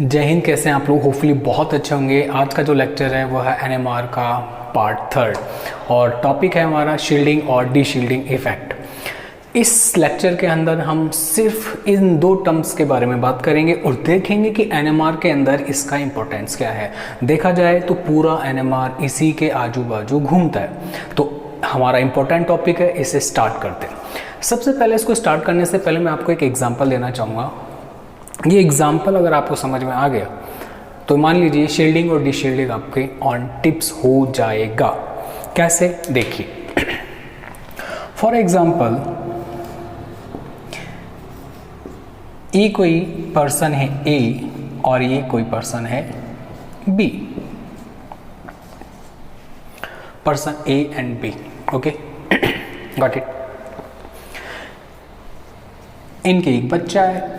जय हिंद। कैसे हैं आप लोग? होपफुली बहुत अच्छे होंगे। आज का जो लेक्चर है वो है एनएमआर का पार्ट 3 और टॉपिक है हमारा शील्डिंग और डी शील्डिंग इफेक्ट। इस लेक्चर के अंदर हम सिर्फ इन दो टर्म्स के बारे में बात करेंगे और देखेंगे कि एनएमआर के अंदर इसका इंपॉर्टेंस क्या है। देखा जाए तो पूरा एनएमआर इसी के आजू बाजू घूमता है। तो हमारा इंपॉर्टेंट टॉपिक है, इसे स्टार्ट करते हैं। सबसे पहले इसको स्टार्ट करने से पहले मैं आपको एक एग्जाम्पल देना चाहूँगा। ये एग्जाम्पल अगर आपको समझ में आ गया तो मान लीजिए शील्डिंग और डीशील्डिंग आपके ऑन टिप्स हो जाएगा। कैसे? देखिए, फॉर एग्जाम्पल ये कोई पर्सन है ए और ये कोई पर्सन है B, person A and B. Okay, got it. इनके एक बच्चा है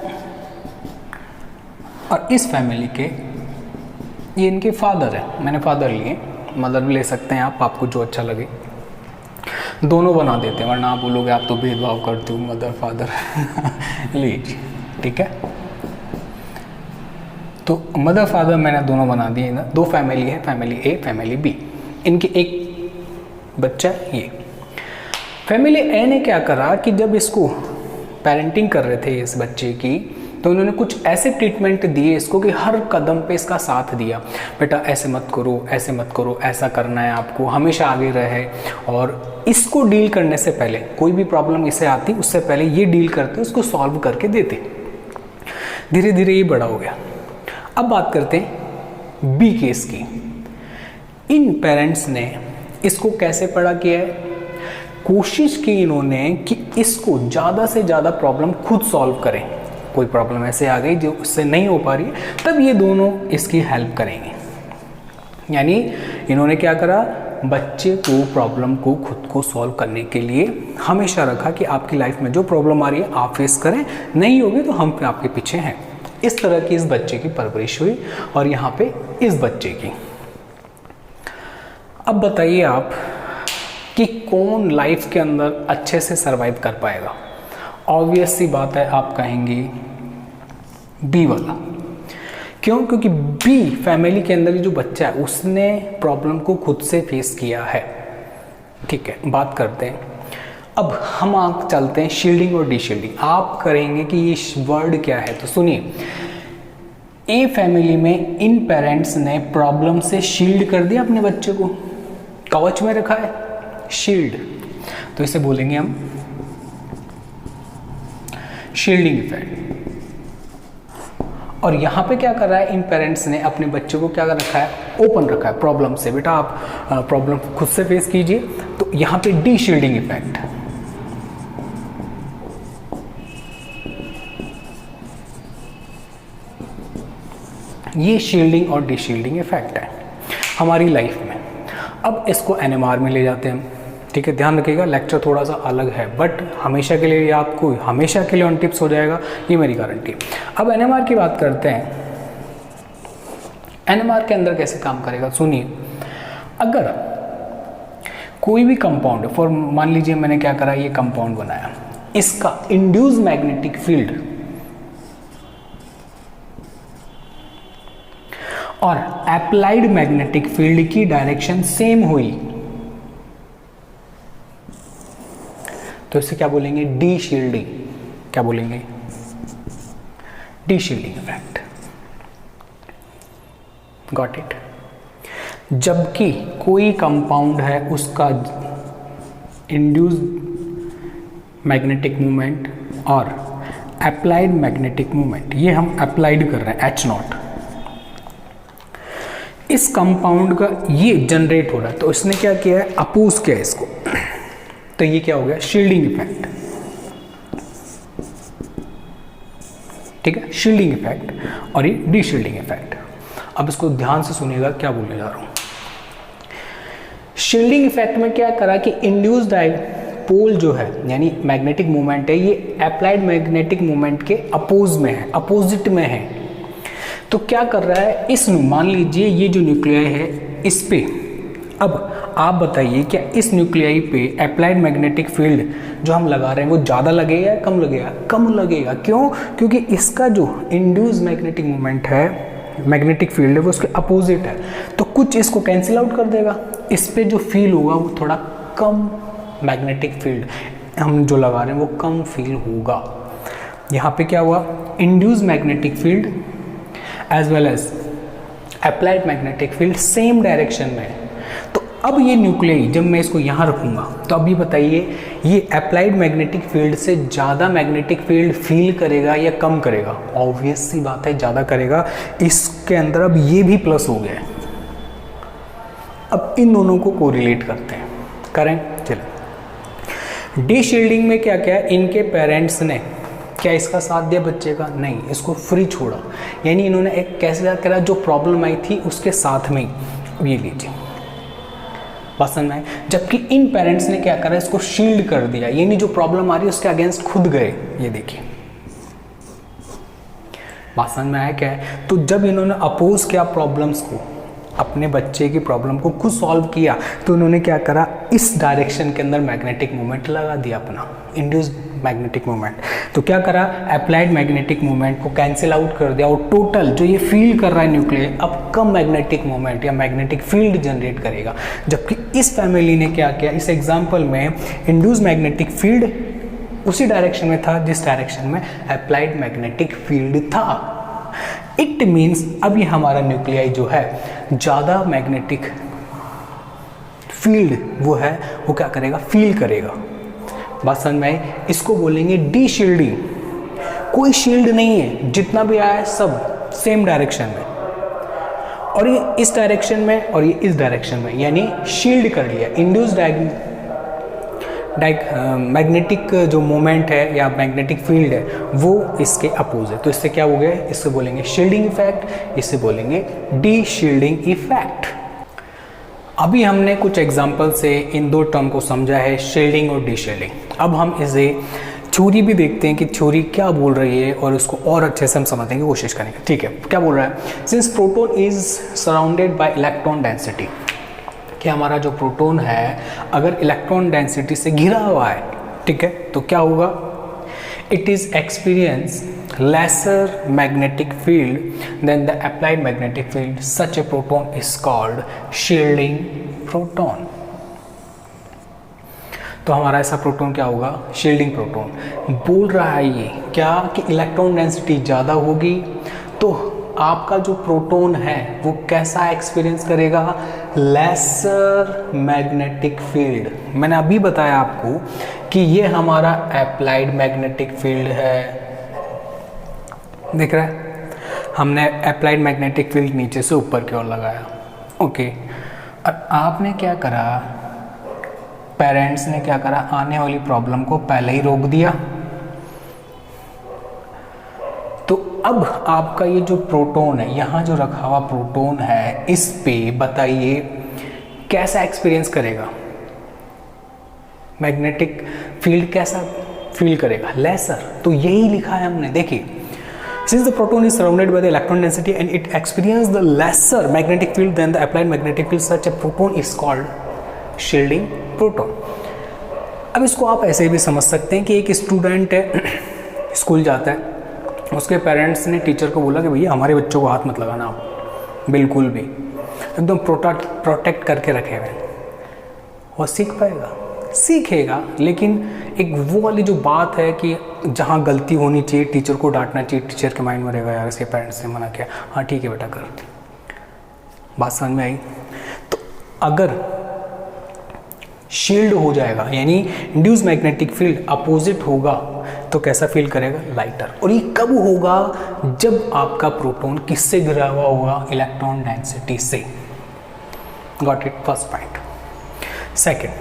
और इस फैमिली के ये इनके फादर है। मैंने फादर लिए, मदर भी ले सकते हैं आप, आपको जो अच्छा लगे दोनों बना देते हैं, वरना आप बोलोगे आप तो भेदभाव करते हो मदर फादर लीजिए, ठीक है। तो मदर फादर मैंने दोनों बना दिए ना। दो फैमिली है, फैमिली ए फैमिली बी। इनके एक बच्चा है ये। फैमिली ए ने क्या करा कि जब इसको पेरेंटिंग कर रहे थे इस बच्चे की, तो उन्होंने कुछ ऐसे ट्रीटमेंट दिए इसको कि हर कदम पे इसका साथ दिया। बेटा ऐसे मत करो, ऐसे मत करो, ऐसा करना है आपको, हमेशा आगे रहे। और इसको डील करने से पहले, कोई भी प्रॉब्लम इसे आती उससे पहले ये डील करते, उसको सॉल्व करके देते। धीरे धीरे ये बड़ा हो गया। अब बात करते हैं बी केस की। इन पेरेंट्स ने इसको कैसे बड़ा किया है? कोशिश की इन्होंने कि इसको ज़्यादा से ज़्यादा प्रॉब्लम खुद सॉल्व करें। कोई प्रॉब्लम ऐसे आ गई जो उससे नहीं हो पा रही है, तब ये दोनों इसकी हेल्प करेंगे। यानी इन्होंने क्या करा, बच्चे को प्रॉब्लम को खुद को सॉल्व करने के लिए हमेशा रखा कि आपकी लाइफ में जो प्रॉब्लम आ रही है आप फेस करें, नहीं होगी तो हम आपके पीछे हैं। इस तरह की इस बच्चे की परवरिश हुई और यहाँ पे इस बच्चे की। अब बताइए आप कि कौन लाइफ के अंदर अच्छे से सरवाइव कर पाएगा? ऑब्वियस सी बात है, आप कहेंगे बी वाला। क्यों? क्योंकि बी फैमिली के अंदर जो बच्चा है उसने प्रॉब्लम को खुद से फेस किया है। ठीक है, बात करते हैं। अब हम आगे चलते हैं शील्डिंग और डीशील्डिंग। आप करेंगे कि ये वर्ड क्या है, तो सुनिए। ए फैमिली में इन पेरेंट्स ने प्रॉब्लम से शील्ड कर दिया अपने बच्चे को, कवच में रखा है, शील्ड। तो इसे बोलेंगे हम शील्डिंग इफेक्ट। और यहाँ पे क्या कर रहा है, इन पेरेंट्स ने अपने बच्चे को क्या कर रखा है, ओपन रखा है प्रॉब्लम से। बेटा आप प्रॉब्लम खुद से फेस कीजिए। तो यहाँ पे डी शील्डिंग इफेक्ट। ये शील्डिंग और डी शील्डिंग इफेक्ट है हमारी लाइफ में। अब इसको एनएमआर में ले जाते हैं। ठीक है, ध्यान रखिएगा, लेक्चर थोड़ा सा अलग है बट हमेशा के लिए आपको हमेशा के लिए ऑन टिप्स हो जाएगा, ये मेरी गारंटी। अब एनएमआर की बात करते हैं। एनएमआर के अंदर कैसे काम करेगा, सुनिए। अगर कोई भी कंपाउंड, फॉर मान लीजिए मैंने क्या करा, ये कंपाउंड बनाया, इसका इंड्यूस मैग्नेटिक फील्ड और अप्लाइड मैग्नेटिक फील्ड की डायरेक्शन सेम हुई, तो इसे क्या बोलेंगे, डी शील्डिंग। क्या बोलेंगे? Deshielding effect. Got it. जबकि कोई कंपाउंड है उसका इंड्यूस मैग्नेटिक मूवमेंट और अप्लाइड मैग्नेटिक मूवमेंट, ये हम अप्लाइड कर रहे हैं H0, इस कंपाउंड का ये जनरेट हो रहा है, तो इसने क्या किया है, अपोज किया इसको। तो ये क्या हो गया, शील्डिंग इफेक्ट। ठीक है, शील्डिंग इफेक्ट और ये डी शील्डिंग इफेक्ट। अब इसको ध्यान से सुनिएगा क्या बोलने जा रहा हूं। शील्डिंग इफेक्ट में क्या करा कि इंड्यूस्ड डाइपोल जो है, यानी मैग्नेटिक मूवमेंट है, ये अप्लाइड मैग्नेटिक मूवमेंट के अपोज में है, अपोजिट में है। तो क्या कर रहा है, इस मान लीजिए ये जो न्यूक्लियाई है इस पे अब आप बताइए क्या इस न्यूक्लियाई पे अप्लाइड मैग्नेटिक फील्ड जो हम लगा रहे हैं वो ज़्यादा लगेगा या कम लगेगा? कम लगेगा। क्यों? क्योंकि इसका जो इंड्यूस मैग्नेटिक मोमेंट है, मैग्नेटिक फील्ड है, वो उसके अपोजिट है, तो कुछ इसको कैंसिल आउट कर देगा। इस पे जो फील होगा वो थोड़ा कम, मैग्नेटिक फील्ड हम जो लगा रहे हैं वो कम फील होगा। यहाँ पे क्या हुआ? Induce magnetic field as well as applied magnetic field same direction में है। तो अब ये न्यूक्लियाई जब मैं इसको यहाँ रखूँगा तो अभी बताइए ये अप्लाइड मैग्नेटिक फील्ड से ज़्यादा मैग्नेटिक फील्ड फील करेगा या कम करेगा? ऑब्वियस सी बात है ज़्यादा करेगा। इसके अंदर अब ये भी प्लस हो गया है। अब इन दोनों को कोरिलेट करते हैं, करें? चलो, डी शील्डिंग में क्या क्या, इनके पेरेंट्स ने क्या इसका साथ दिया बच्चे का? नहीं, इसको फ्री छोड़ा। यानी इन्होंने एक कैसे करा, जो प्रॉब्लम आई थी उसके साथ में ही ये लीजिए, पसंद आए। जबकि इन पेरेंट्स ने क्या करा, इसको शील्ड कर दिया, यानी जो प्रॉब्लम आ रही है उसके अगेंस्ट खुद गए। ये देखिए, बात समझ में आया क्या है? तो जब इन्होंने अपोज किया प्रॉब्लम्स को, अपने बच्चे की प्रॉब्लम को खुद सॉल्व किया, तो उन्होंने क्या करा, इस डायरेक्शन के अंदर मैग्नेटिक मोमेंट लगा दिया अपना, इंड्यूस मैग्नेटिक मोमेंट। तो क्या करा, अप्लाइड मैग्नेटिक मोमेंट को कैंसिल आउट कर दिया और टोटल जो ये फील कर रहा है न्यूक्लियस, अब कम मैग्नेटिक मोमेंट या मैग्नेटिक फील्ड जनरेट करेगा। जबकि इस फैमिली ने क्या किया, इस एग्जाम्पल में इंड्यूस मैग्नेटिक फील्ड उसी डायरेक्शन में था जिस डायरेक्शन में अप्लाइड मैग्नेटिक फील्ड था। इट मीन्स अब ये हमारा न्यूक्लियाई जो है ज़्यादा मैग्नेटिक फील्ड वो है वो क्या करेगा, फील करेगा। बात समझ में आई? इसको बोलेंगे डी शील्डिंग। कोई शील्ड नहीं है, जितना भी आया है सब सेम डायरेक्शन में, और ये इस डायरेक्शन में और ये इस डायरेक्शन में, यानी शील्ड कर लिया। इंड्यूस मैग्नेटिक जो मोमेंट है या मैग्नेटिक फील्ड है वो इसके अपोज है। तो इससे क्या हो गया, इससे बोलेंगे शील्डिंग इफेक्ट, इससे बोलेंगे डी शील्डिंग इफेक्ट। अभी हमने कुछ एग्जांपल से इन दो टर्म को समझा है, शील्डिंग और डी शील्डिंग। अब हम इसे थ्योरी भी देखते हैं कि थ्योरी क्या बोल रही है और उसको और अच्छे से हम समझने की कोशिश करेंगे। ठीक है, क्या बोल रहा है, since proton is surrounded by electron density, कि हमारा जो प्रोटॉन है अगर इलेक्ट्रॉन डेंसिटी से घिरा हुआ है, ठीक है, तो क्या होगा, it is experience lesser magnetic field than the applied magnetic field. Such a proton is called shielding proton. तो हमारा ऐसा प्रोटॉन क्या होगा, शील्डिंग प्रोटॉन। बोल रहा है ये क्या कि इलेक्ट्रॉन डेंसिटी ज़्यादा होगी तो आपका जो प्रोटॉन है वो कैसा एक्सपीरियंस करेगा, लेसर मैग्नेटिक फील्ड। मैंने अभी बताया आपको कि ये हमारा अप्लाइड मैग्नेटिक फील्ड है, दिख रहा है, हमने अप्लाइड मैग्नेटिक फील्ड नीचे से ऊपर की ओर लगाया। ओके, और आपने क्या करा, पेरेंट्स ने क्या करा, आने वाली प्रॉब्लम को पहले ही रोक दिया। तो अब आपका ये जो प्रोटॉन है, यहाँ जो रखा हुआ प्रोटॉन है, इस पे बताइए कैसा एक्सपीरियंस करेगा, मैग्नेटिक फील्ड कैसा फील करेगा, लेसर। तो यही लिखा है हमने, देखिए, since the proton is surrounded by the electron density and it experiences the lesser magnetic field than the applied magnetic field, such a proton is called shielding proton. अब इसको आप ऐसे भी समझ सकते हैं कि एक स्टूडेंट है, स्कूल जाता है, उसके पेरेंट्स ने टीचर को बोला कि भैया हमारे बच्चों को हाथ मत लगाना आप, बिल्कुल भी, एकदम प्रोटेक्ट करके रखे हुए। वो सीख पाएगा, सीखेगा, लेकिन एक वो वाली जो बात है कि जहाँ गलती होनी चाहिए टीचर को डांटना चाहिए, टीचर के माइंड में रहेगा यार इसके पेरेंट्स ने मना किया, हाँ ठीक है बेटा कर। बात समझ में आई? तो अगर शील्ड हो जाएगा यानी इंड्यूस मैग्नेटिक फील्ड अपोजिट होगा तो कैसा फील करेगा, लाइटर। और ये कब होगा, जब आपका प्रोटॉन किससे घिरा हुआ होगा, इलेक्ट्रॉन डेंसिटी से। Got it, first point. Second,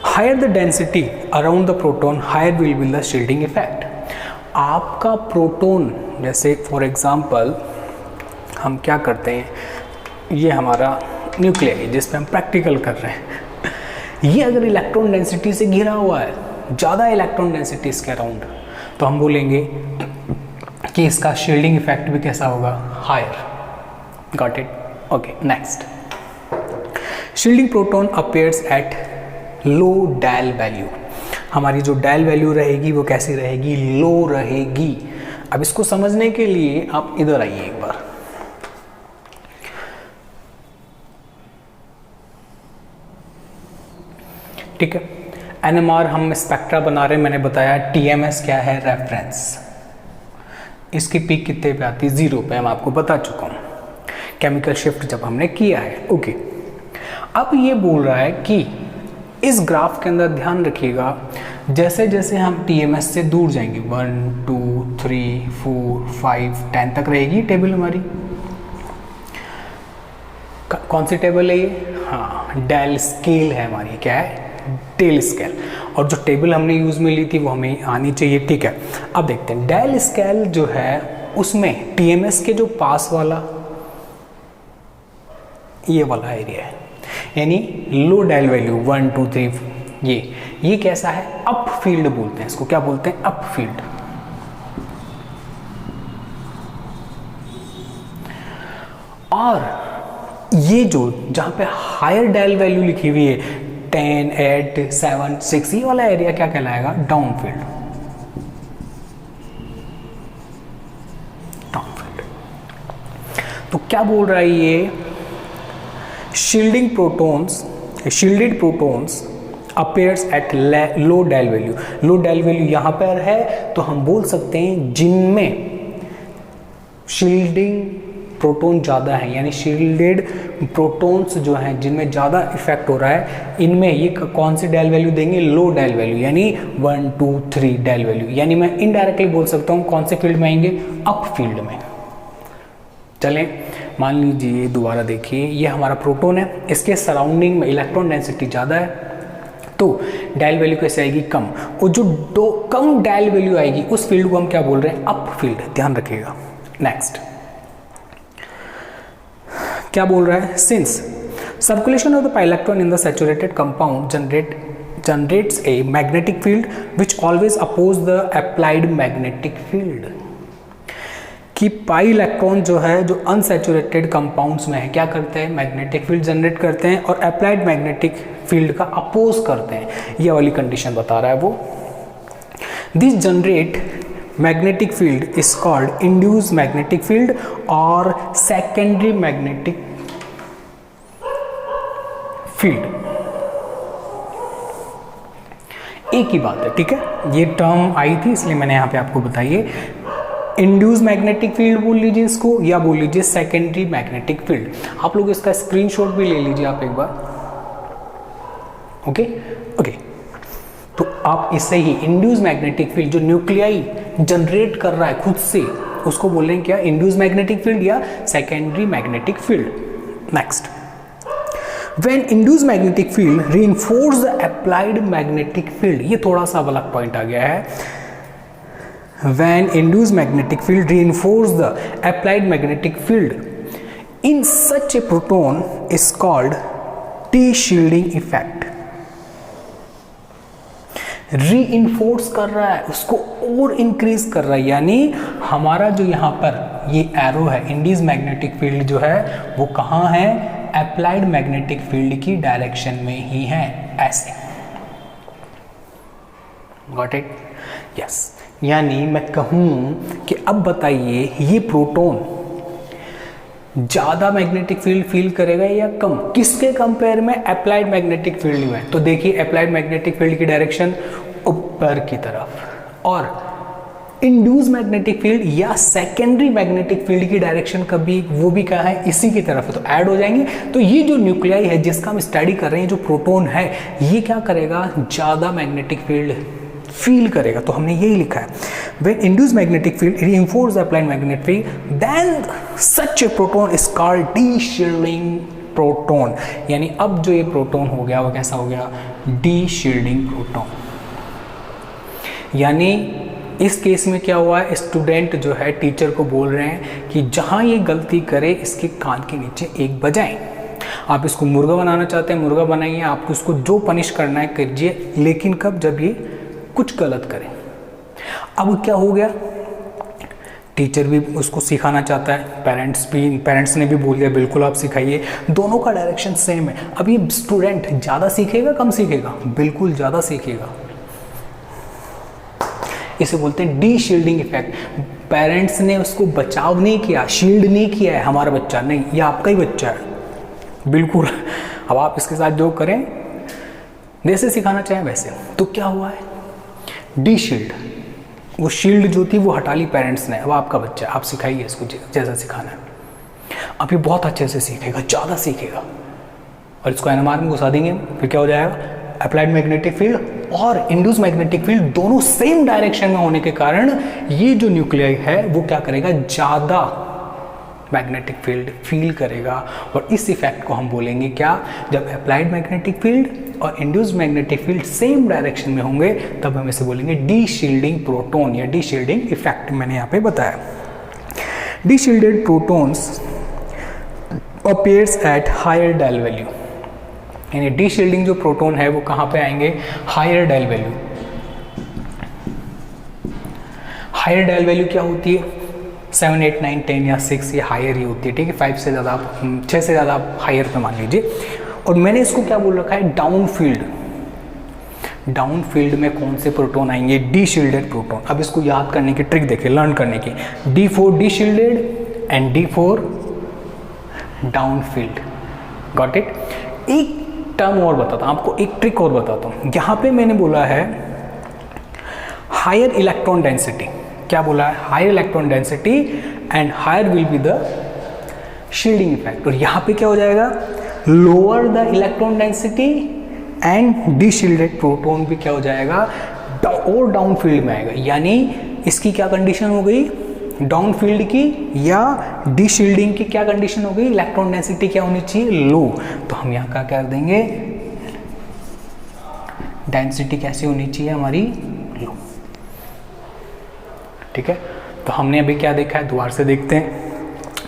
higher the density around the proton higher will be the shielding effect. आपका प्रोटॉन, जैसे फॉर एग्जांपल हम क्या करते हैं, ये हमारा न्यूक्लियस है जिस पे हम प्रैक्टिकल कर रहे हैं, ये अगर इलेक्ट्रॉन डेंसिटी से घिरा हुआ है, ज़्यादा इलेक्ट्रॉन डेंसिटी इसके अराउंड, तो हम बोलेंगे कि इसका शील्डिंग इफेक्ट भी कैसा होगा, higher. Got it, okay. Next, shielding proton appears at low del value. हमारी जो डेल वैल्यू रहेगी वो कैसी रहेगी, लो रहेगी। अब इसको समझने के लिए आप इधर आइए एक बार। ठीक है, एनएमआर हम स्पेक्ट्रा बना रहे हैं, मैंने बताया टीएमएस क्या है, रेफरेंस। इसकी पीक कितने पे आती है, 0 पे, मैं आपको बता चुका हूं केमिकल शिफ्ट जब हमने किया है। ओके, अब ये बोल रहा है कि इस ग्राफ के अंदर ध्यान रखिएगा, जैसे जैसे हम टीएमएस से दूर जाएंगे, 1 2 3 4 5 10 तक रहेगी टेबल हमारी। कौन सी टेबल है ये, हाँ डेल स्केल है हमारी, क्या है, डेल स्केल। और जो टेबल हमने यूज में ली थी वो हमें आनी चाहिए। ठीक है, अब देखते हैं डेल स्केल जो है उसमें टीएमएस के जो पास वाला ये वाला एरिया है, यानी लो डेल वैल्यू 1 2 3, ये कैसा है, अप फील्ड बोलते हैं इसको। क्या बोलते हैं, अप फील्ड। और ये जो जहां पे हायर डेल वैल्यू लिखी हुई है 10 8 7 6, ये वाला एरिया क्या कहलाएगा, डाउन फील्ड। Down field. तो क्या बोल रहा है ये, shielding protons, shielded protons appears at low del value. Low del value यहां पर है, तो हम बोल सकते हैं जिनमें शील्डिंग प्रोटॉन ज़्यादा है, यानी शील्डेड प्रोटॉन्स जो हैं जिनमें ज़्यादा इफेक्ट हो रहा है, इनमें ये कौन सी डेल वैल्यू देंगे, लो डेल वैल्यू, यानी 1 2 3 डेल वैल्यू। यानी मैं इनडायरेक्टली बोल सकता हूँ कौन से फील्ड में आएंगे, अप फील्ड में। चलें, मान लीजिए दोबारा देखिए, ये हमारा प्रोटॉन है, इसके सराउंडिंग में इलेक्ट्रॉन डेंसिटी ज़्यादा है, तो डेल वैल्यू कैसे आएगी, कम। और जो कम डेल वैल्यू आएगी उस फील्ड को हम क्या बोल रहे हैं, अप फील्ड। ध्यान रखिएगा। नेक्स्ट क्या बोल रहा है, since circulation of the pi electron in the saturated compound generates a magnetic field which always oppose the applied magnetic field. कि पाई इलेक्ट्रॉन जो है, जो अनसैचुरेटेड कंपाउंड्स में है, क्या करते हैं, मैग्नेटिक फील्ड जनरेट करते हैं और अप्लाइड मैग्नेटिक फील्ड का अपोज करते हैं। ये वाली कंडीशन बता रहा है वो। This generate magnetic field is called induce magnetic field और सेकेंडरी मैग्नेटिक फील्ड। एक ही बात है, ठीक है, ये टर्म आई थी इसलिए मैंने यहां पे आपको बताइए। इंड्यूस मैग्नेटिक फील्ड बोल लीजिए इसको, या बोल लीजिए सेकेंडरी मैग्नेटिक फील्ड। आप लोग इसका स्क्रीनशॉट भी ले लीजिए आप एक बार। ओके, तो आप इससे ही इंड्यूस मैग्नेटिक फील्ड जो न्यूक्लियाई जनरेट कर रहा है खुद से, उसको बोल रहे हैं क्या, इंड्यूस मैग्नेटिक फील्ड या secondary magnetic field. Next, when induce magnetic field reinforce the applied magnetic field, ये थोड़ा सा अलग पॉइंट आ गया है। When induced magnetic field reinforce the applied magnetic field in such a proton is called T-shielding effect. Reinforce कर रहा है, उसको और इंक्रीज कर रहा है, यानी हमारा जो यहाँ पर ये एरो है, इंड्यूस्ड मैग्नेटिक फील्ड जो है वो कहाँ है, अप्लाइड मैग्नेटिक फील्ड की डायरेक्शन में ही है, ऐसे। Got it? यस। यानी मैं कहूँ कि अब बताइए ये प्रोटॉन ज़्यादा मैग्नेटिक फील्ड फील करेगा या कम, किसके कंपेयर में, अप्लाइड मैग्नेटिक फील्ड में। तो देखिए अप्लाइड मैग्नेटिक फील्ड की डायरेक्शन ऊपर की तरफ, और इंड्यूस मैग्नेटिक फील्ड या सेकेंडरी मैग्नेटिक फील्ड की डायरेक्शन कभी वो भी कहाँ है, इसी की तरफ है, तो ऐड हो जाएंगे। तो ये जो न्यूक्लियाई है जिसका हम स्टडी कर रहे हैं, जो प्रोटॉन है, ये क्या करेगा, ज़्यादा मैग्नेटिक फील्ड फील करेगा। तो हमने यही लिखा है, when induced magnetic field reinforce the applied magnetic field, then such a proton is called de-shielding proton। यानी अब जो ये प्रोटॉन हो गया वो कैसा हो गया, de-shielding proton। यानी इस केस में क्या हुआ है, स्टूडेंट जो है टीचर को बोल रहे हैं कि जहां ये गलती करे इसके कान के नीचे एक बजाएं। आप इसको मुर्गा बनाना चाहते हैं, मुर्गा बनाइए, आपको उसको जो पनिश करना है कीजिए, लेकिन कब, जब ये कुछ गलत करें। अब क्या हो गया टीचर भी उसको सिखाना चाहता है, पेरेंट्स ने भी बोल दिया बिल्कुल आप सिखाइए, दोनों का डायरेक्शन सेम है। अब ये स्टूडेंट ज़्यादा सीखेगा कम सीखेगा? बिल्कुल ज़्यादा सीखेगा। इसे बोलते हैं डी शील्डिंग इफेक्ट। पेरेंट्स ने उसको बचाव नहीं किया, शील्ड नहीं किया है हमारा बच्चा, नहीं, ये आपका ही बच्चा है बिल्कुल। अब आप इसके साथ जो करें, जैसे सिखाना चाहें वैसे। तो क्या हुआ है, डी शील्ड, वो शील्ड जो थी वो हटा ली पेरेंट्स ने। अब आपका बच्चा, आप सिखाइए इसको जैसा सिखाना है। अब ये बहुत अच्छे से सीखेगा, ज़्यादा सीखेगा, और इसको एनएमआर में घुसा देंगे, फिर क्या हो जाएगा, अप्लाइड मैग्नेटिक फील्ड और इंड्यूस मैग्नेटिक फील्ड दोनों सेम डायरेक्शन में होने के कारण ये जो न्यूक्लियाई है वो क्या करेगा, ज़्यादा मैग्नेटिक फील्ड फील करेगा। और इस इफेक्ट को हम बोलेंगे क्या, जब अप्लाइड मैग्नेटिक फील्ड और induce magnetic field same direction में होंगे तब हम इसे बोलेंगे डी शील्डिंग प्रोटोन या डी शील्डिंग इफेक्ट। मैंने यहाँ पे बताया deshielded protons appears at higher del value, यानी डी शील्डिंग जो प्रोटॉन है वो कहाँ पे आएंगे, higher del value. Higher del value क्या होती है, 7, 8, 9, 10 या 6 ये हायर ही होती है, ठीक है। 5 से ज़्यादा, 6 से ज़्यादा आप हायर पे मान लीजिए। और मैंने इसको क्या बोल रखा है, डाउन फील्ड। डाउन फील्ड में कौन से प्रोटॉन आएंगे, डी शील्डेड प्रोटॉन। अब इसको याद करने की ट्रिक देखिए, लर्न करने की, D4 D shielded and D4 down field. Got it. एक टर्म और बताता हूँ आपको, एक ट्रिक और बताता हूँ। यहाँ पे मैंने बोला है हायर इलेक्ट्रॉन डेंसिटी, क्या बोला है, higher electron density and higher will be the shielding effect. और यहाँ पे क्या हो जाएगा, lower the electron density and deshielded proton भी क्या हो जाएगा, और डाउन फील्ड में आएगा। यानी इसकी क्या कंडीशन हो गई, डाउन फील्ड की या डी शील्डिंग की क्या कंडीशन हो गई, इलेक्ट्रॉन डेंसिटी क्या होनी चाहिए, लो। तो हम यहाँ क्या कर देंगे, डेंसिटी कैसी होनी चाहिए हमारी, लो। ठीक है। तो हमने अभी क्या देखा है, दोबारा से देखते हैं।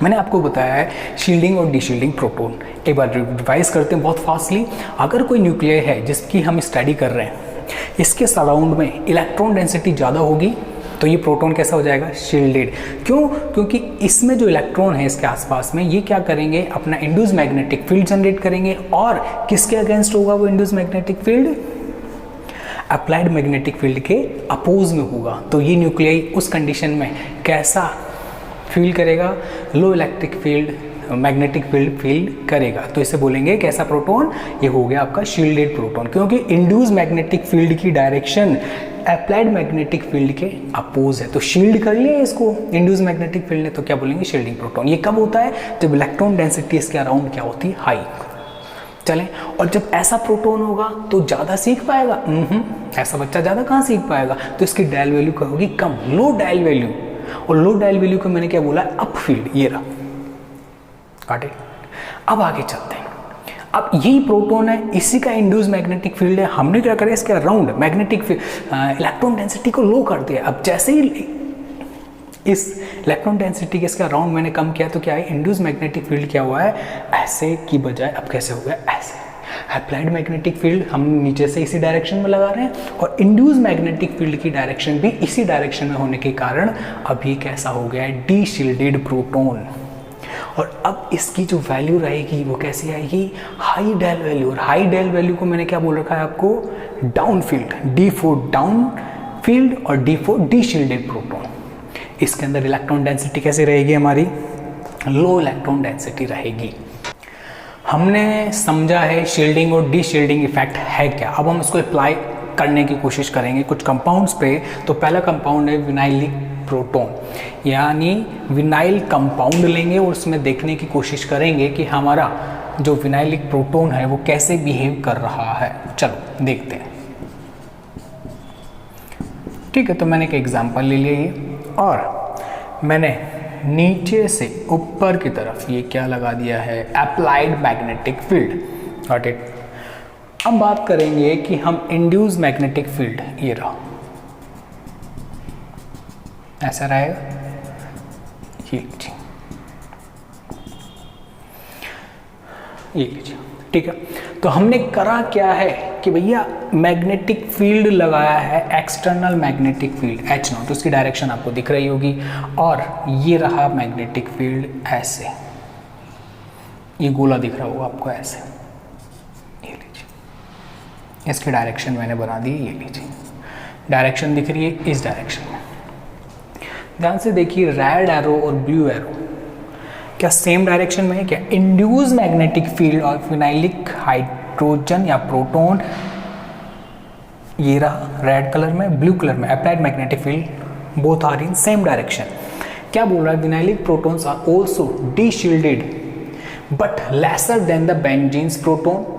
मैंने आपको बताया है शील्डिंग और डी शील्डिंग प्रोटॉन। एक बार रिवाइज करते हैं बहुत फास्टली। अगर कोई न्यूक्लियाई है जिसकी हम स्टडी कर रहे हैं, इसके सराउंड में इलेक्ट्रॉन डेंसिटी ज़्यादा होगी तो ये प्रोटॉन कैसा हो जाएगा, शील्डेड। क्यों, क्योंकि इसमें जो इलेक्ट्रॉन है इसके आसपास में, ये क्या करेंगे, अपना इंड्यूस मैग्नेटिक फील्ड जनरेट करेंगे। और किसके अगेंस्ट होगा वो induce magnetic field, applied magnetic field के अपोज में होगा। तो ये न्यूक्लियाई उस कंडीशन में कैसा फील करेगा, low electric field, magnetic field feel करेगा। तो इसे बोलेंगे कैसा प्रोटॉन, ये हो गया आपका शील्डेड प्रोटॉन, क्योंकि इंड्यूस मैग्नेटिक फील्ड की डायरेक्शन अप्लाइड मैग्नेटिक फील्ड के अपोज है। तो शील्ड कर लिया इसको इंड्यूस मैग्नेटिक फील्ड ने, तो क्या बोलेंगे, शील्डिंग प्रोटॉन। ये कब होता है, जब इलेक्ट्रॉन डेंसिटी इसके अराउंड क्या होती है, हाई। चलें, और जब ऐसा प्रोटॉन होगा तो ज़्यादा सीख पाएगा, ऐसा बच्चा ज़्यादा कहाँ सीख पाएगा, तो इसकी डायल वैल्यू क्या होगी, कम, लो डायल वैल्यू। और लो डायल वैल्यू को मैंने क्या बोला, अप फील्ड, ये रहा। काटे। अब आगे चलते हैं। अब यही प्रोटॉन है, इसी का इंड्यूस मैग्नेटिक फील्ड है। हमने क्या करा, इसके अराउंड मैग्नेटिक इलेक्ट्रॉन डेंसिटी को लो कर दिया। अब जैसे ही इस इलेक्ट्रॉन डेंसिटी के इसके अराउंड मैंने कम किया तो क्या है, इंड्यूस मैग्नेटिक फील्ड क्या हुआ है, ऐसे की बजाय अब कैसे हो गया, ऐसे। अप्लाइड मैग्नेटिक फील्ड हम नीचे से इसी डायरेक्शन में लगा रहे हैं और इंड्यूस मैग्नेटिक फील्ड की डायरेक्शन भी इसी डायरेक्शन में होने के कारण अब ये कैसा हो गया है, डी शील्डेड प्रोटॉन। और अब इसकी जो वैल्यू रहेगी वो कैसी आएगी, हाई डेल वैल्यू। और हाई डेल वैल्यू को मैंने क्या बोल रखा है आपको, down field, D4 down field और D4 डी शील्डेड प्रोटॉन। इसके अंदर इलेक्ट्रॉन डेंसिटी कैसे रहेगी हमारी, लो इलेक्ट्रॉन डेंसिटी रहेगी। हमने समझा है शील्डिंग और डी शील्डिंग इफेक्ट है क्या। अब हम इसको अप्लाई करने की कोशिश करेंगे कुछ कंपाउंड्स पे। तो पहला कंपाउंड है विनाइलिक प्रोटॉन, यानी विनाइल कंपाउंड लेंगे और उसमें देखने की कोशिश करेंगे कि हमारा जो विनाइलिक प्रोटॉन है वो कैसे बिहेव कर रहा है। चलो देखते हैं। ठीक है, तो मैंने एक एग्जांपल ले लिया ये, और मैंने नीचे से ऊपर की तरफ ये क्या लगा दिया है, applied magnetic field. Got it. अब बात करेंगे कि हम इंड्यूस मैग्नेटिक फील्ड, ये रहा, ऐसा रहेगा, ये लीजिए, ये लीजिए। ठीक है, तो हमने करा क्या है कि भैया मैग्नेटिक फील्ड लगाया है, एक्सटर्नल मैग्नेटिक फील्ड H0, तो उसकी डायरेक्शन आपको दिख रही होगी, और ये रहा मैग्नेटिक फील्ड ऐसे, ये गोला दिख रहा होगा आपको ऐसे, ये लीजिए, इसकी डायरेक्शन मैंने बना दी, ये लीजिए डायरेक्शन दिख रही है इस डायरेक्शन में। ध्यान से देखिए, रेड एरो और ब्लू एरो क्या सेम डायरेक्शन में है क्या? इंड्यूस मैग्नेटिक फील्ड और फिनाइलिक हाइड्रोजन या प्रोटॉन, ये रहा रेड कलर में, ब्लू कलर में applied magnetic field, both are in same direction. क्या बोल रहा है? Phenylic protons are also deshielded but lesser than the benzene's proton.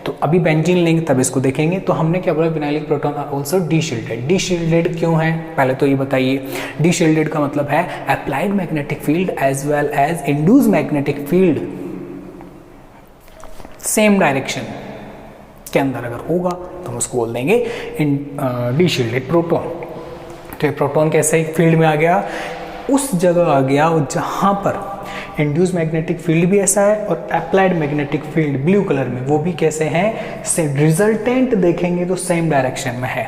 तो अभी बेंजीन लेंगे तब इसको देखेंगे। तो हमने क्या बोला? Phenylic proton are also deshielded. Deshielded क्यों है पहले तो ये बताइए। डीशील्डेड का मतलब है applied magnetic field as well as induce magnetic field same direction के अंदर अगर होगा तो हम उसको बोल देंगे डीशील्डेड प्रोटॉन। तो ये प्रोटॉन कैसे फील्ड में आ गया? उस जगह आ गया जहां पर इंड्यूस मैग्नेटिक फील्ड भी ऐसा है और applied magnetic field blue colour में वो भी कैसे हैं? से रिजल्टेंट देखेंगे तो सेम डायरेक्शन में है।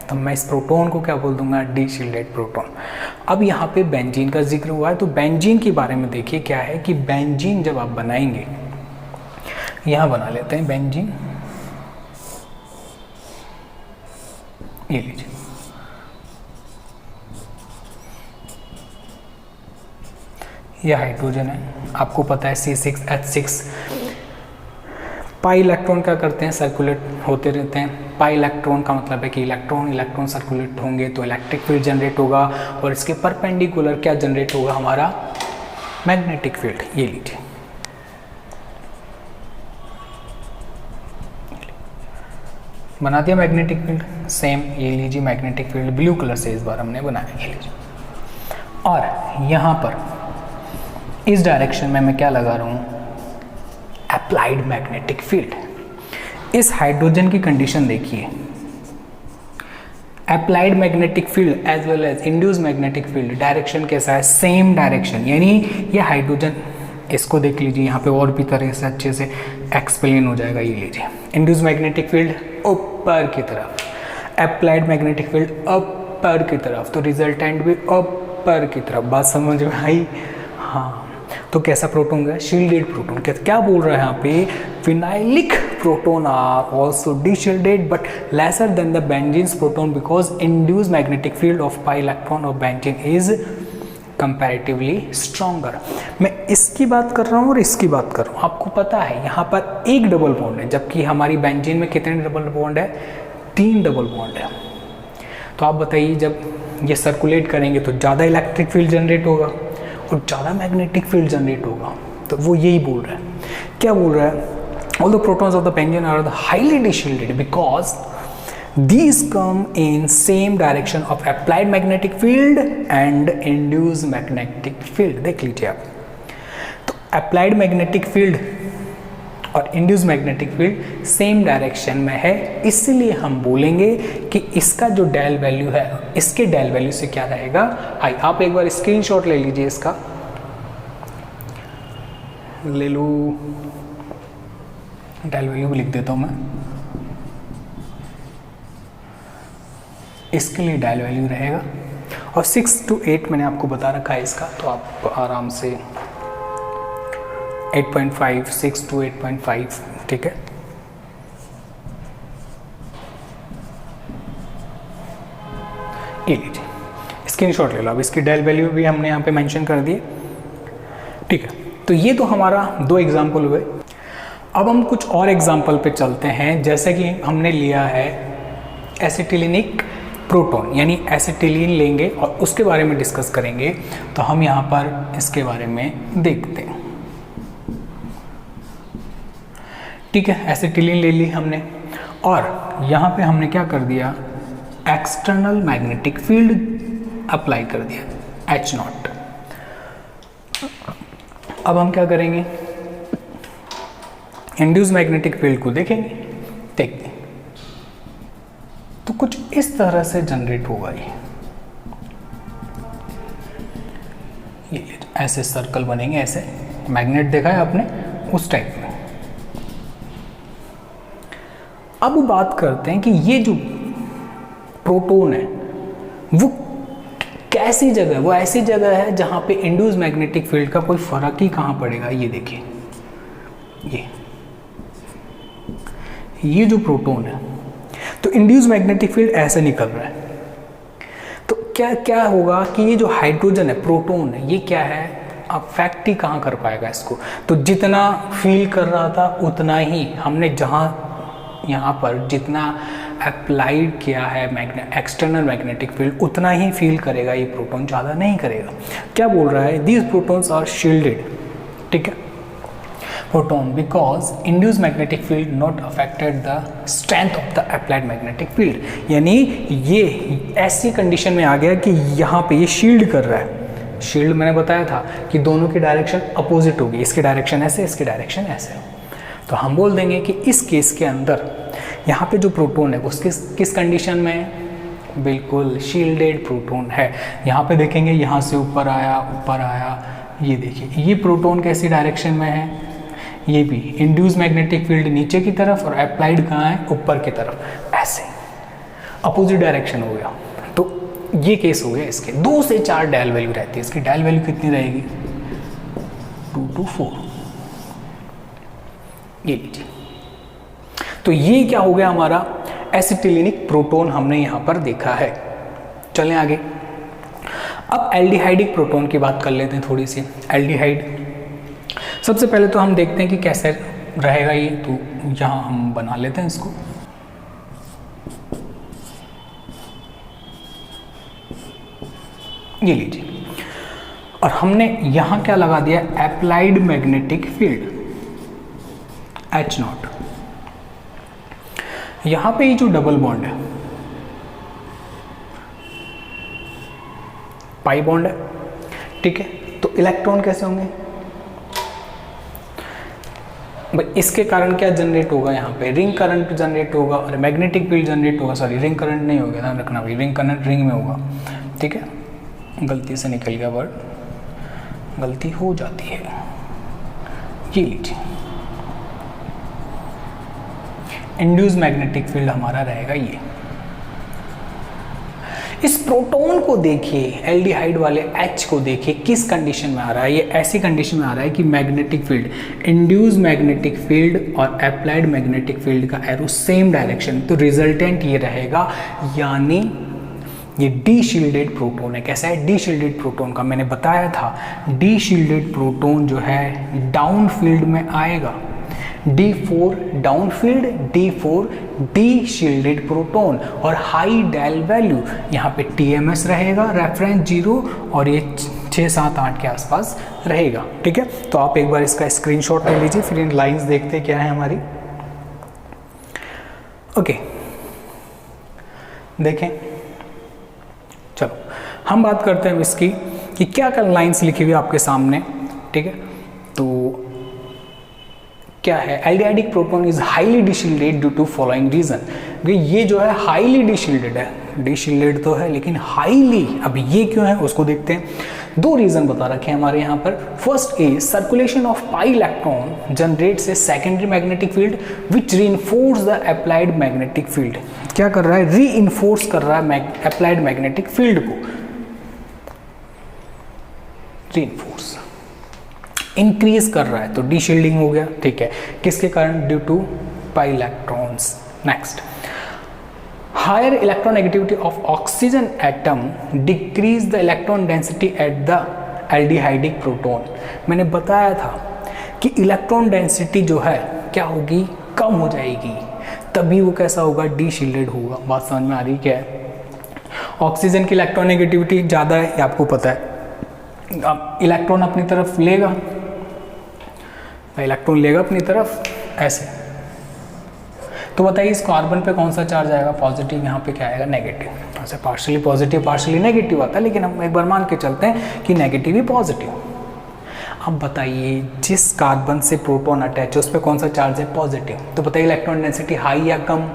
तो मैं इस प्रोटॉन को क्या बोल दूंगा? डीशील्डेड प्रोटॉन। अब यहाँ पे बेंजीन का जिक्र हुआ है तो बेंजीन के बारे में देखिए क्या है कि बेंजीन जब आप बनाएंगे, यहाँ बना लेते हैं बेंजीन, ये लीजिए, यह हाइड्रोजन है, आपको पता है C6H6। पाई इलेक्ट्रॉन क्या करते हैं? सर्कुलेट होते रहते हैं। पाई इलेक्ट्रॉन का मतलब है कि इलेक्ट्रॉन सर्कुलेट होंगे तो इलेक्ट्रिक फील्ड जनरेट होगा और इसके परपेंडिकुलर क्या जनरेट होगा? हमारा मैग्नेटिक फील्ड। ये लीजिए, बना दिया मैग्नेटिक फील्ड सेम। ये लीजिए मैग्नेटिक फील्ड ब्लू कलर से इस बार हमने बनाया, ये लीजिए। और यहाँ पर इस डायरेक्शन में मैं क्या लगा रहा हूँ? Applied magnetic field. इस हाइड्रोजन की कंडीशन देखिए, applied magnetic field as well as induce magnetic field, direction कैसा है? Same direction. यानी ये हाइड्रोजन, इसको देख लीजिए, यहाँ पे और भी तरह से अच्छे से एक्सप्लेन हो जाएगा। ये लीजिए, इंड्यूस मैग्नेटिक फील्ड ऊपर की तरफ, अप्लाइड मैग्नेटिक फील्ड ऊपर की तरफ, तो रिजल्टेंट भी ऊपर की तरफ। बात समझ में आई? हाँ। तो कैसा प्रोटॉन है? Shielded proton. क्या बोल रहा है यहाँ पे? Phenylic proton are also deshielded but lesser than the benzene's proton because induce magnetic field of pi electron of benzene is comparatively stronger. मैं इसकी बात कर रहा हूँ और इसकी बात कर रहा हूँ। आपको पता है यहाँ पर एक डबल बॉन्ड है, जबकि हमारी बेंजीन में कितने डबल बॉन्ड है? 3 डबल बॉन्ड है। तो आप बताइए, जब ये सर्कुलेट करेंगे तो ज़्यादा इलेक्ट्रिक फील्ड जनरेट होगा और ज़्यादा मैग्नेटिक फील्ड जनरेट होगा। तो वो यही बोल रहा है। क्या बोल रहा है? All the protons of the benzene are highly deshielded because these come in same direction of applied magnetic field and induced magnetic field। देख लीजिए आप, तो applied magnetic field और induced magnetic field same direction में है, इसलिए हम बोलेंगे कि इसका जो डेल वैल्यू है, इसके डेल वैल्यू से क्या रहेगा? हाई। आप एक बार स्क्रीनशॉट ले लीजिए, इसका ले लो, डेल वैल्यू भी लिख देता हूं मैं। इसके लिए डायल वैल्यू रहेगा और 6 to 8 मैंने आपको बता रखा है इसका, तो आप आराम से 8.5, 6 to 8.5, ठीक है। ये लीजिए, स्क्रीनशॉट ले लो। अब इसकी डायल वैल्यू भी हमने यहाँ पे मेंशन कर दी, ठीक है। तो ये तो हमारा 2 एग्जाम्पल हुए। अब हम कुछ और एग्जाम्पल पे चलते हैं। जैसे कि हमने लिया है एसिटिलिनिक प्रोटॉन, यानी एसिटिलीन लेंगे और उसके बारे में डिस्कस करेंगे। तो हम यहाँ पर इसके बारे में देखते हैं, ठीक है। एसिटिलीन ले ली हमने और यहाँ पे हमने क्या कर दिया? एक्सटर्नल मैग्नेटिक फील्ड अप्लाई कर दिया H0। अब हम क्या करेंगे? इंड्यूस मैग्नेटिक फील्ड को देखेंगे, देखते हैं। तो कुछ इस तरह से जनरेट होगा ये ऐसे सर्कल बनेंगे, ऐसे मैग्नेट देखा है आपने, उस टाइप में। अब बात करते हैं कि ये जो प्रोटॉन है वो कैसी जगह है। वो ऐसी जगह है जहां पे इंड्यूस मैग्नेटिक फील्ड का कोई फर्क ही कहां पड़ेगा। ये देखिए, ये जो प्रोटॉन है, तो इंड्यूस मैग्नेटिक फील्ड ऐसे निकल रहा है, तो क्या होगा कि ये जो हाइड्रोजन है, प्रोटॉन है, ये क्या है, अफेक्ट ही कहाँ कर पाएगा इसको। तो जितना फील कर रहा था उतना ही हमने यहाँ पर जितना अप्लाइड किया है एक्सटर्नल मैग्नेटिक फील्ड, उतना ही फील करेगा ये प्रोटॉन, ज़्यादा नहीं करेगा। क्या बोल रहा है, दीज प्रोटॉन्स आर शील्डेड, ठीक है, proton because induce magnetic field not affected the strength of the applied magnetic field. यानी ये ऐसी कंडीशन में आ गया कि यहाँ पे ये शील्ड कर रहा है। शील्ड मैंने बताया था कि दोनों की डायरेक्शन अपोजिट होगी, इसकी डायरेक्शन ऐसे, इसकी डायरेक्शन ऐसे। तो हम बोल देंगे कि इस केस के अंदर यहाँ पे जो प्रोटॉन है वो किस कंडीशन में है, बिल्कुल शील्डेड प्रोटॉन है। यहाँ पे देखेंगे, यहाँ से ऊपर आया, ये देखिए, ये प्रोटॉन कैसी डायरेक्शन में है, ये भी इंड्यूस मैग्नेटिक फील्ड नीचे की तरफ और अप्लाइड कहाँ है, ऊपर की तरफ, ऐसे अपोजिट डायरेक्शन हो गया। तो ये केस हो गया इसके। 2 से 4 डायल वैल्यू रहती है, इसकी डायल वैल्यू कितनी रहेगी, 2 to 4, ये लीजिए। तो ये क्या हो गया, हमारा एसिटिलिनिक प्रोटॉन हमने यहाँ पर देखा है। चलें आगे। अब एल्डिहाइडिक प्रोटॉन की बात कर लेते हैं थोड़ी सी। एल्डिहाइड सबसे पहले तो हम देखते हैं कि कैसे रहेगा ये, तो यहाँ हम बना लेते हैं इसको। ये लीजिए, और हमने यहाँ क्या लगा दिया, अप्लाइड मैग्नेटिक फील्ड H0। यहाँ पे ये जो डबल बॉन्ड है, पाई बॉन्ड है, ठीक है। तो इलेक्ट्रॉन कैसे होंगे, इसके कारण क्या जनरेट होगा, यहाँ पे रिंग करंट जनरेट होगा और मैग्नेटिक फील्ड जनरेट होगा। सॉरी, रिंग करंट नहीं होगा, ध्यान रखना भाई, रिंग करंट रिंग में होगा, ठीक है, गलती से निकल गया वर्ड, गलती हो जाती है। ये लीजिए, इंड्यूस मैग्नेटिक फील्ड हमारा रहेगा ये। इस प्रोटॉन को देखिए, एल्डिहाइड वाले H को देखिए किस कंडीशन में आ रहा है। ये ऐसी कंडीशन में आ रहा है कि magnetic field, induce magnetic field और अप्लाइड मैग्नेटिक फील्ड का एरो सेम डायरेक्शन, तो रिजल्टेंट ये रहेगा, यानी ये डी शील्डेड प्रोटॉन है। कैसा है, डी शील्डेड प्रोटॉन का मैंने बताया था, डी शील्डेड प्रोटॉन जो है डाउन फील्ड में आएगा, D4 down field, D4 D shielded proton, और हाई डायल वैल्यू यहाँ पे TMS रहेगा, रेफरेंस 0, और ये 6, 7, 8 के आसपास रहेगा, ठीक है। तो आप एक बार इसका स्क्रीनशॉट ले लीजिए, फिर इन लाइंस देखते क्या है हमारी। ओके, देखें, चलो हम बात करते हैं इसकी कि क्या क्या लाइंस लिखी हुई आपके सामने, ठीक है। तो क्या है, aldehydic proton is highly deshielded due to following reason. ये जो है हाईली डिशील्डेड है, डिशील्डेड तो है लेकिन हाईली, अब ये क्यों है उसको देखते हैं। 2 रीजन बता रखे हैं हमारे यहाँ पर। First is circulation of pi electron generates a secondary magnetic field which reinforce the applied magnetic field. क्या कर रहा है, रीइंफोर्स कर रहा है अप्लाइड मैग्नेटिक फील्ड को, रीइंफोर्स, इंक्रीज कर रहा है, तो डी शील्डिंग हो गया, ठीक है। किसके कारण, due to pi electrons. Next, higher electronegativity of oxygen atom decrease the electron density at the aldehydic proton. मैंने बताया था कि इलेक्ट्रॉन डेंसिटी जो है क्या होगी, कम हो जाएगी, तभी वो कैसा होगा, डी शील्डेड होगा। बात समझ में आ रही क्या है। ऑक्सीजन की इलेक्ट्रोनेगेटिविटी ज़्यादा है, ये आपको पता है। अब इलेक्ट्रॉन अपनी तरफ लेगा, इलेक्ट्रॉन लेगा अपनी तरफ ऐसे, तो बताइए इस कार्बन पे कौन सा चार्ज आएगा, पॉजिटिव, यहाँ पे क्या आएगा, नेगेटिव। ऐसे पार्शियली पॉजिटिव पार्शियली नेगेटिव आता है, लेकिन हम एक बार मान के चलते हैं कि नेगेटिव ही पॉजिटिव। अब बताइए जिस कार्बन से प्रोटॉन अटैच है उस पर कौन सा चार्ज है, पॉजिटिव, तो बताइए इलेक्ट्रॉन डेंसिटी हाई या कम,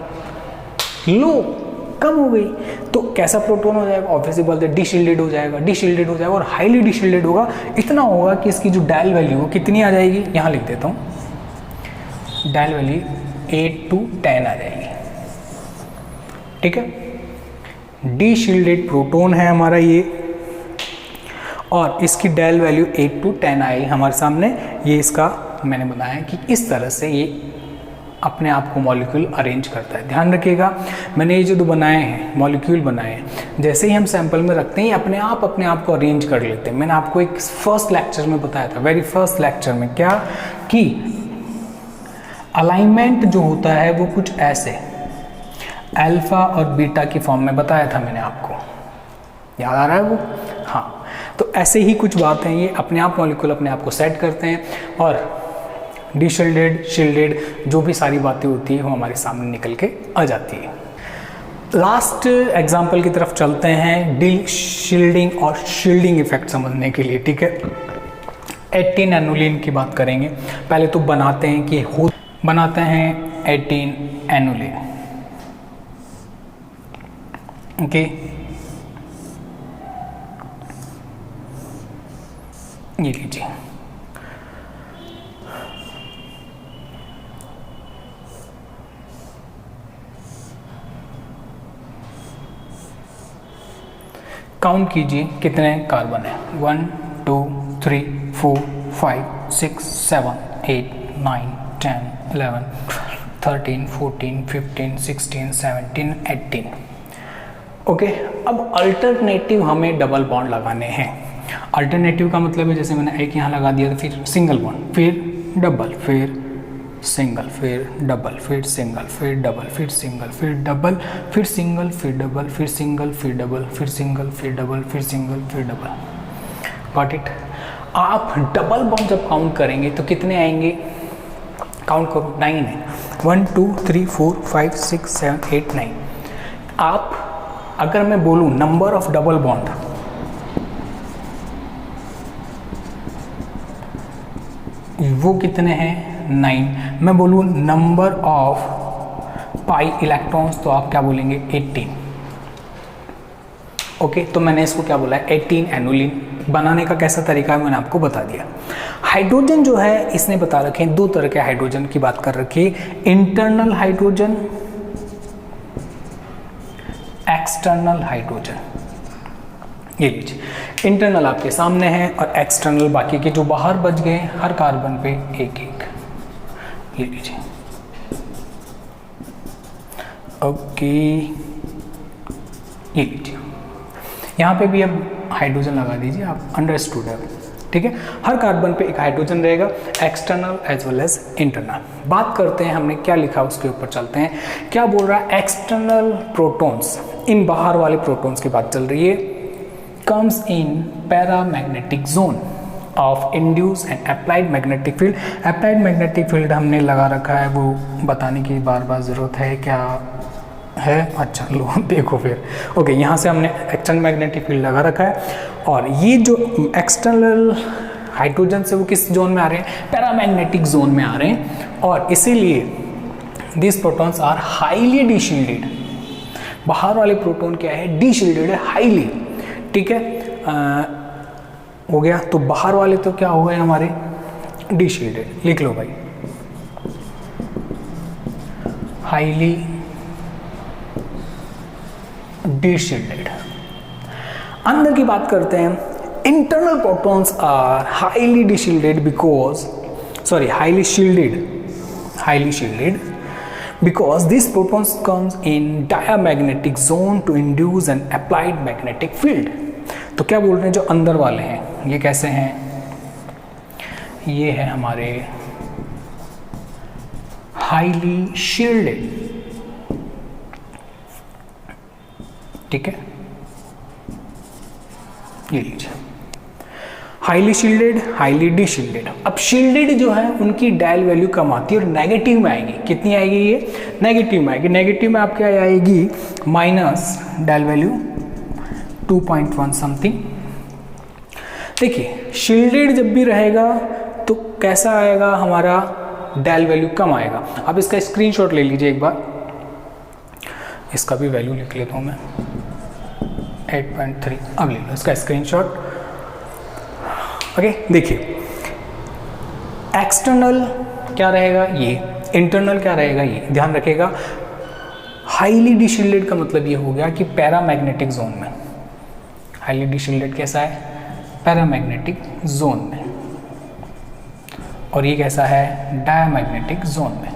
लो, कम हो गई। तो कैसा प्रोटॉन हो जाएगा, ऑब्वियसली बोलते हैं डिशील्डेड हो जाएगा, डिशील्डेड हो जाएगा, और हाईली डिशील्डेड होगा। इतना होगा कि इसकी जो डायल वैल्यू कितनी आ जाएगी, यहाँ लिख देता हूँ, डायल वैल्यू 8 to 10 आ जाएगी। ठीक है, डी शील्डेड प्रोटॉन है हमारा ये, और इसकी डेल वैल्यू 8 to 10 आई हमारे सामने। ये इसका मैंने बनाया कि इस तरह से ये अपने आप को मॉलिक्यूल अरेंज करता है। ध्यान रखिएगा, मैंने ये जो दो बनाए हैं मॉलिक्यूल बनाए हैं, जैसे ही हम सैंपल में रखते हैं अपने आप को अरेंज कर लेते हैं। मैंने आपको एक फर्स्ट लेक्चर में बताया था, वेरी फर्स्ट लेक्चर में, क्या कि अलाइनमेंट जो होता है वो कुछ ऐसे अल्फा और बीटा की फॉर्म में बताया था मैंने आपको, याद आ रहा है वो? हाँ, तो ऐसे ही कुछ बात है, ये अपने आप मॉलिक्यूल अपने आप को सेट करते हैं और डीशील्डेड शील्डेड जो भी सारी बातें होती है वो हमारे सामने निकल के आ जाती है। लास्ट एग्जाम्पल की तरफ चलते हैं डी शील्डिंग और शील्डिंग इफेक्ट समझने के लिए, ठीक है। 18 एनुलिन की बात करेंगे। पहले तो बनाते हैं कि बनाते हैं 18 एनुलिन, ओके। ये लीजिए, काउंट कीजिए कितने कार्बन है। 1 2 3 4 5 6 7 8 9 10 11 13 14 15 16 17 18। ओके, अब अल्टरनेटिव हमें डबल बॉन्ड लगाने हैं। अल्टरनेटिव का मतलब है जैसे मैंने एक यहाँ लगा दिया, तो फिर सिंगल बॉन्ड, फिर डबल, फिर सिंगल, फिर डबल, फिर सिंगल, फिर डबल, फिर सिंगल, फिर डबल, फिर सिंगल, फिर डबल, फिर सिंगल, फिर डबल, फिर सिंगल, फिर डबल, फिर सिंगल, फिर डबल। Got it? आप डबल बॉन्ड जब काउंट करेंगे तो कितने आएंगे? काउंट करो, 9 है। 1 2 3 4 5 6 7 8 9। आप अगर मैं बोलूँ नंबर ऑफ डबल बॉन्ड, वो कितने हैं? 9। मैं बोलूँ नंबर ऑफ पाई इलेक्ट्रॉन्स, तो आप क्या बोलेंगे? 18। ओके, तो मैंने इसको क्या बोला है? 18 एनुलिन। बनाने का कैसा तरीका है मैंने आपको बता दिया। हाइड्रोजन जो है इसने बता रखे हैं, 2 तरह के हाइड्रोजन की बात कर रखी है, इंटरनल हाइड्रोजन, एक्सटर्नल हाइड्रोजन। ये लीजिए, इंटरनल आपके सामने है और एक्सटर्नल बाकी के जो बाहर बच गए हर कार्बन पे एक एक। ये लीजिए, ओके। ये लीजिए, यहाँ पे भी अब हाइड्रोजन लगा दीजिए आप, अंडरस्टूड है, ठीक है। हर कार्बन पे एक हाइड्रोजन रहेगा, external as well as internal. बात करते हैं हमने क्या लिखा उसके ऊपर चलते हैं। क्या बोल रहा है? एक्सटर्नल प्रोटॉन्स, इन बाहर वाले प्रोटॉन्स की बात चल रही है, comes in paramagnetic zone of induced and applied magnetic field। applied magnetic field हमने लगा रखा है, वो बताने की बार बार ज़रूरत है क्या है? अच्छा लो देखो फिर, ओके। यहाँ से हमने एक्सटर्नल मैग्नेटिक फील्ड लगा रखा है और ये जो एक्सटर्नल हाइड्रोजन से वो किस जोन में आ रहे हैं? पैरामैग्नेटिक जोन में आ रहे हैं, और इसीलिए दिस प्रोटॉन्स आर हाईली डीशील्डेड। बाहर वाले प्रोटॉन क्या है? डीशील्डेड है, हाईली, ठीक है। हो गया, तो बाहर वाले तो क्या हो गए हमारे? डीशील्डेड। लिख लो भाई, हाईली डीशील्डेड। अंदर की बात करते हैं, internal protons are highly deshielded because, sorry highly shielded because these protons comes in diamagnetic zone to induce an applied magnetic field। तो क्या बोल रहे हैं? जो अंदर वाले हैं ये कैसे हैं? ये है हमारे हाईली शील्डेड, ठीक है। ये लीजिए, हाईली शील्डेड, हाईली डीशील्डेड। अब शील्डेड जो है उनकी डायल वैल्यू कम आती है और नेगेटिव में आएगी। कितनी आएगी? ये नेगेटिव में आएगी। नेगेटिव में आपके आएगी माइनस डायल वैल्यू 2.1 समथिंग। देखिए, शील्डेड जब भी रहेगा तो कैसा आएगा हमारा? डायल वैल्यू कम आएगा। अब इसका स्क्रीनशॉट ले लीजिए एक बार, इसका भी वैल्यू लिख लेता हूँ मैं, 8.3। अब ले लो इसका स्क्रीनशॉट। ओके, देखिए, एक्सटर्नल क्या रहेगा? ये। इंटरनल क्या रहेगा? ये। ध्यान रखिएगा, हाईली डिशिल्डेड का मतलब ये हो गया कि पैरामैग्नेटिक जोन में, हाईली डिशिल्डेड कैसा है, पैरामैग्नेटिक जोन में, और ये कैसा है, डायमैग्नेटिक जोन में।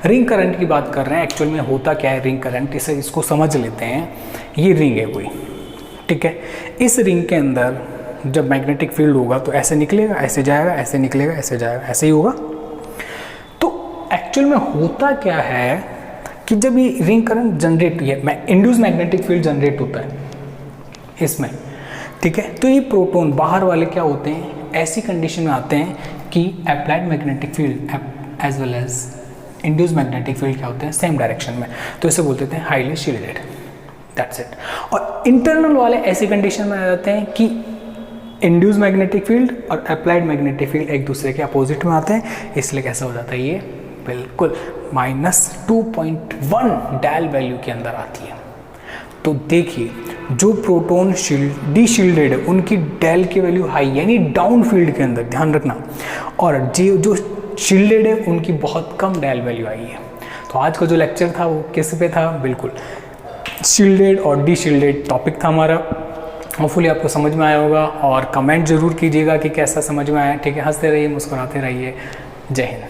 रिंग करंट की बात कर रहे हैं, एक्चुअल में होता क्या है रिंग करंट, इसको समझ लेते हैं। ये रिंग है कोई, ठीक है, इस रिंग के अंदर जब मैग्नेटिक फील्ड होगा तो ऐसे निकलेगा, ऐसे जाएगा, ऐसे निकलेगा, ऐसे जाएगा, ऐसे ही होगा। तो एक्चुअल में होता क्या है कि जब ये रिंग करंट जनरेट, ये इंड्यूस मैग्नेटिक फील्ड जनरेट होता है इसमें, ठीक है, तो ये प्रोटॉन बाहर वाले क्या होते हैं, ऐसी कंडीशन में आते हैं कि applied magnetic field as well as induce magnetic field क्या होते हैं, सेम डायरेक्शन में, तो इसे बोलते हैं हाईली शील्डेड, दैट्स इट। और इंटरनल वाले ऐसी कंडीशन में आ जाते हैं कि इंड्यूस मैग्नेटिक फील्ड और अप्लाइड मैग्नेटिक फील्ड एक दूसरे के अपोजिट में आते हैं, इसलिए कैसा हो जाता है ये, बिल्कुल -2.1 डेल वैल्यू के अंदर आती है। तो देखिए जो प्रोटॉन डी शील्डेड है उनकी डेल की वैल्यू हाई, यानी डाउन फील्ड के अंदर, ध्यान रखना, और जो शील्डेड है उनकी बहुत कम डेल वैल्यू आई है। तो आज का जो लेक्चर था वो किस पे था, बिल्कुल शील्डेड और डी शील्डेड टॉपिक था हमारा। होपफुली आपको समझ में आया होगा, और कमेंट जरूर कीजिएगा कि कैसा समझ में आया, ठीक है, हंसते रहिए, मुस्कुराते रहिए, जय हिंद।